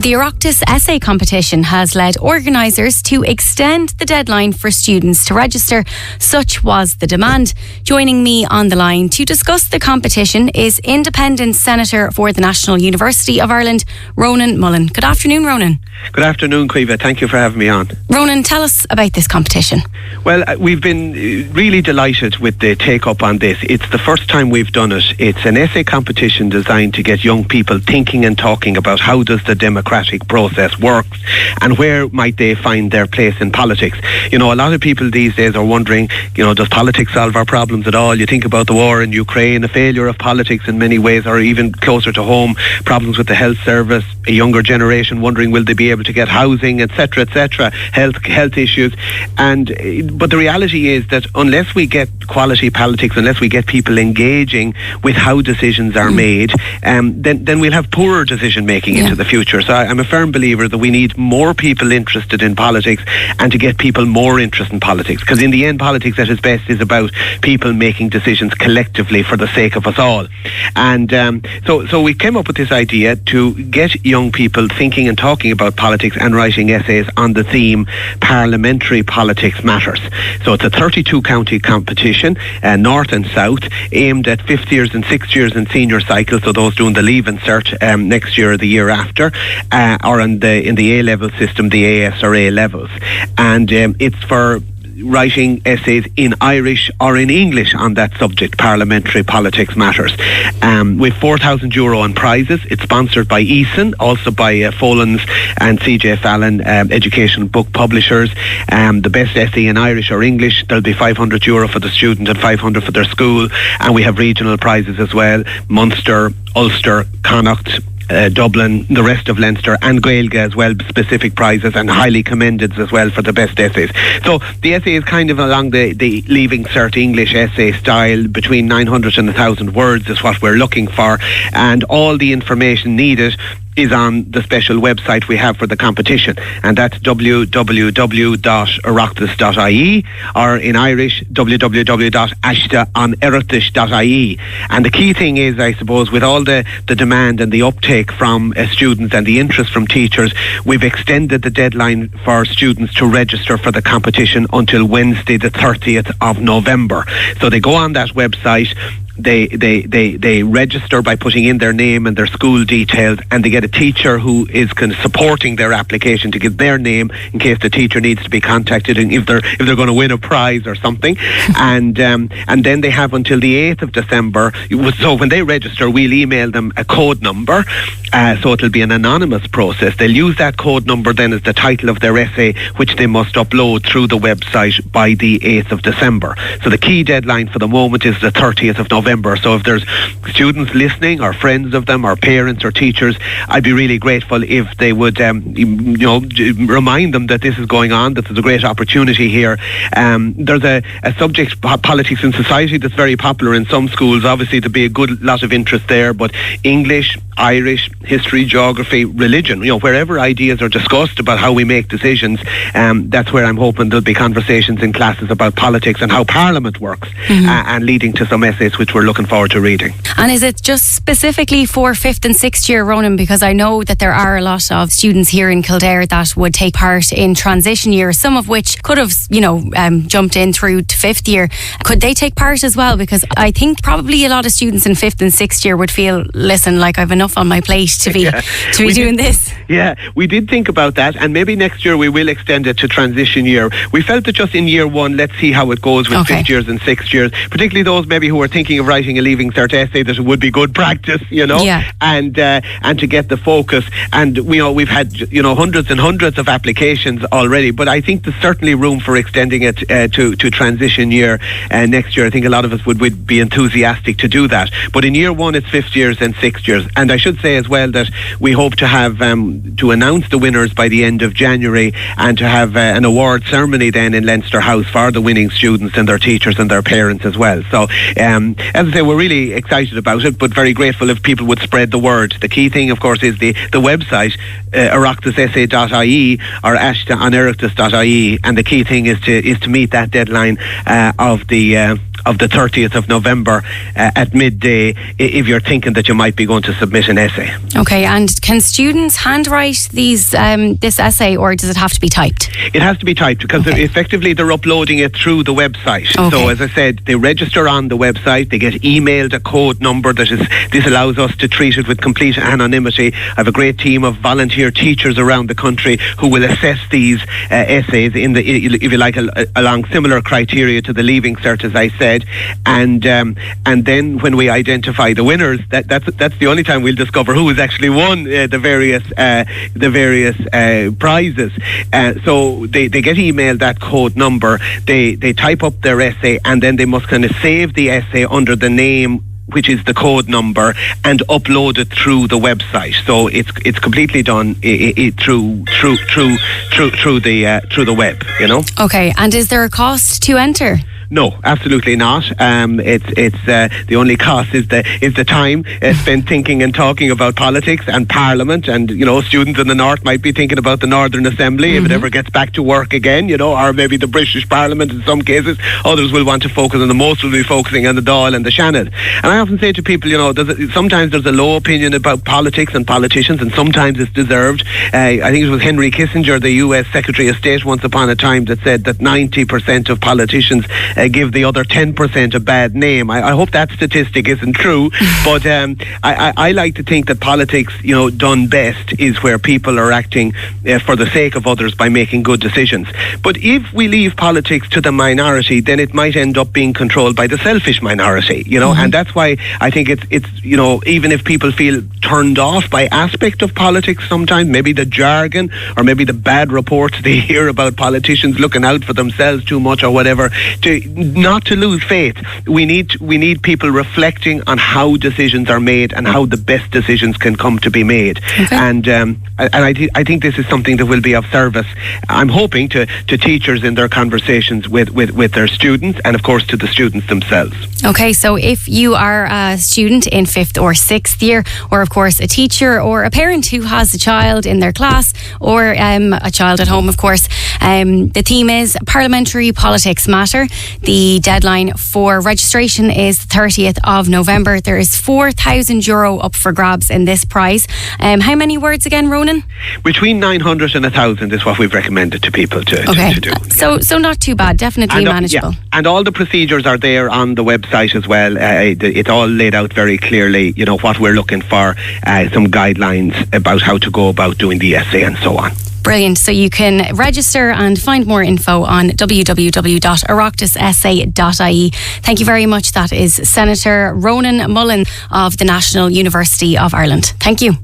The Oireachtas essay competition has led organisers to extend the deadline for students to register. Such was the demand. Joining me on the line to discuss the competition is Independent Senator for the National University of Ireland, Ronan Mullen. Good afternoon, Ronan. Good afternoon, Caoimhe. Thank you for having me on. Ronan, tell us about this competition. Well, we've been really delighted with the take-up on this. It's the first time we've done it. It's an essay competition designed to get young people thinking and talking about how does the democratic process works and where might they find their place in politics. You know, a lot of people these days are wondering, you know, does politics solve our problems at all? You think about the war in Ukraine, a failure of politics in many ways, or even closer to home, problems with the health service, a younger generation wondering will they be able to get housing, etc., health issues. But the reality is that unless we get quality politics, unless we get people engaging with how decisions are made, then we'll have poorer decision making into the future. So I'm a firm believer that we need more people interested in politics and to get people more interested in politics, because in the end politics at its best is about people making decisions collectively for the sake of us all. And so we came up with this idea to get young people thinking and talking about politics and writing essays on the theme Parliamentary Politics Matters. So it's a 32 county competition, north and south, aimed at 5th years and 6th years in senior cycle, so those doing the Leave Insert next year or the year after, or in the A-level system, the AS or A levels. And it's for writing essays in Irish or in English on that subject, Parliamentary Politics Matters. With €4,000 on prizes. It's sponsored by Eason, also by Folans and CJ Fallon Education Book Publishers. The best essay in Irish or English, there'll be €500 for the student and €500 for their school. And we have regional prizes as well: Munster, Ulster, Connacht, Dublin, the rest of Leinster, and Gaeilge as well, specific prizes, and highly commended as well for the best essays. So the essay is kind of along the Leaving Cert English essay style, between 900 and 1,000 words is what we're looking for, and all the information needed is on the special website we have for the competition, and that's www.oireachtas.ie, or in Irish www.ashtaonoireachtas.ie. And the key thing is, I suppose, with all the demand and the uptake from students and the interest from teachers, we've extended the deadline for students to register for the competition until Wednesday the 30th of November. So they go on that website, they register by putting in their name and their school details, and they get a teacher who is kind of supporting their application to give their name in case the teacher needs to be contacted and if they're going to win a prize or something. And then they have until the 8th of December. So when they register, we'll email them a code number, so it'll be an anonymous process. They'll use that code number then as the title of their essay, which they must upload through the website by the 8th of December. So the key deadline for the moment is the 30th of November. So if there's students listening, or friends of them, or parents or teachers, I'd be really grateful if they would remind them that this is going on, that there's a great opportunity here. There's a subject, politics in society, that's very popular in some schools. Obviously there'd be a good lot of interest there, but English, Irish, history, geography, religion, wherever ideas are discussed about how we make decisions, that's where I'm hoping there'll be conversations in classes about politics and how Parliament works, and leading to some essays which we're looking forward to reading. And is it just specifically for 5th and 6th year, Ronan? Because I know that there are a lot of students here in Kildare that would take part in transition year, some of which could have, jumped in through to 5th year. Could they take part as well? Because I think probably a lot of students in 5th and 6th year would feel, listen, like I've enough on my plate to be doing this. Yeah, we did think about that, and maybe next year we will extend it to transition year. We felt that just in year one, let's see how it goes with 5th years and 6th years, particularly those maybe who are thinking of writing a Leaving Cert essay, that it would be good practice, and to get the focus. And we've had hundreds and hundreds of applications already, but I think there's certainly room for extending it to transition year next year. I think a lot of us would be enthusiastic to do that. But in year one, it's 5th years and 6th years, and I should say as well that we hope to have to announce the winners by the end of January, and to have an award ceremony then in Leinster House for the winning students and their teachers and their parents as well. So as I say, we're really excited about it, but very grateful if people would spread the word. The key thing, of course, is the website, oireachtasessay.ie or ashtaonoireachtas.ie, and the key thing is to meet that deadline of the of the 30th of November at midday if you're thinking that you might be going to submit an essay. Okay, and can students handwrite this essay, or does it have to be typed? It has to be typed because effectively they're uploading it through the website. Okay. So as I said, they register on the website, they get emailed a code number this allows us to treat it with complete anonymity. I have a great team of volunteer teachers around the country who will assess these essays if you like, along similar criteria to the Leaving Cert, as I said, and then when we identify the winners, that's the only time we'll discover who has actually won the various prizes. So they get emailed that code number, they type up their essay, and then they must kind of save the essay under the name, which is the code number, and upload it through the website. So it's completely done through the web, you know. Okay, and is there a cost to enter? No, absolutely not. It's the only cost is the time spent thinking and talking about politics and Parliament, and students in the North might be thinking about the Northern Assembly if it ever gets back to work again, or maybe the British Parliament in some cases. Others will want to focus on most will be focusing on the Dáil and the Shannon. And I often say to people, sometimes there's a low opinion about politics and politicians, and sometimes it's deserved. I think it was Henry Kissinger, the US Secretary of State, once upon a time, that said that 90% of politicians give the other 10% a bad name. I hope that statistic isn't true, but I like to think that politics, done best, is where people are acting for the sake of others by making good decisions. But if we leave politics to the minority, then it might end up being controlled by the selfish minority, and that's why I think it's even if people feel turned off by aspect of politics sometimes, maybe the jargon or maybe the bad reports they hear about politicians looking out for themselves too much or whatever, not to lose faith. We need people reflecting on how decisions are made and how the best decisions can come to be made. Okay. And I think this is something that will be of service, I'm hoping, to teachers in their conversations with their students, and of course to the students themselves. Okay, so if you are a student in 5th or 6th year, or of course a teacher or a parent who has a child in their class, or a child at home, of course, the theme is Parliamentary Politics Matter. The deadline for registration is the 30th of November. There is €4,000 up for grabs in this prize. How many words again, Ronan? Between 900 and 1,000 is what we've recommended to people to do. So not too bad, definitely manageable. Yeah. And all the procedures are there on the website as well. It's all laid out very clearly, what we're looking for, some guidelines about how to go about doing the essay and so on. Brilliant. So you can register and find more info on www.oireachtasessay.ie. Thank you very much. That is Senator Ronan Mullen of the National University of Ireland. Thank you.